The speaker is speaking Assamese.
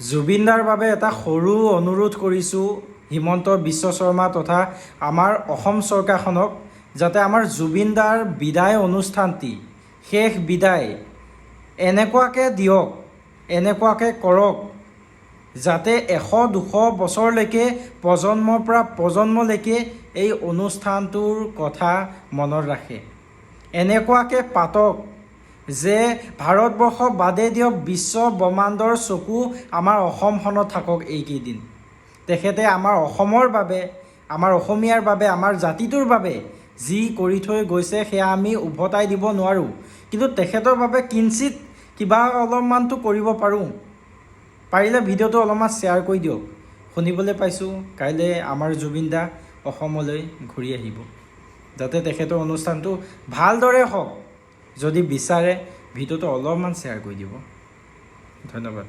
জুবিনদাৰ বাবে এটা সৰু অনুৰোধ কৰিছোঁ হিমন্ত বিশ্ব শৰ্মা তথা আমাৰ অসম চৰকাৰখনক, যাতে আমাৰ জুবিনদাৰ বিদায় অনুষ্ঠানটি, শেষ বিদায় এনেকুৱাকৈ দিয়ক, এনেকুৱাকৈ কৰক, যাতে 100-200 বছৰলৈকে প্ৰজন্মৰ পৰা প্ৰজন্মলৈকে এই অনুষ্ঠানটোৰ কথা মনত ৰাখে। এনেকুৱাকৈ পাতক যে ভাৰতবৰ্ষ বাদে দিয়ক, বিশ্ব ব্ৰহ্মাণ্ডৰ চকু আমাৰ অসমখনত থাকক এইকেইদিন। তেখেতে আমাৰ অসমৰ বাবে, আমাৰ অসমীয়াৰ বাবে, আমাৰ জাতিটোৰ বাবে যি কৰি থৈ গৈছে সেয়া আমি উভতাই দিব নোৱাৰোঁ, কিন্তু তেখেতৰ বাবে কিঞ্চিত কিবা অলপমানটো কৰিব পাৰোঁ। পাৰিলে ভিডিঅ'টো অলপমান শ্বেয়াৰ কৰি দিয়ক। শুনিবলৈ পাইছোঁ কাইলৈ আমাৰ জুবিন দা অসমলৈ ঘূৰি আহিব, যাতে তেখেতৰ অনুষ্ঠানটো ভালদৰে হওক। যদি বিচাৰে ভিডিঅ'টো অলপমান শ্বেয়াৰ কৰি দিব। ধন্যবাদ।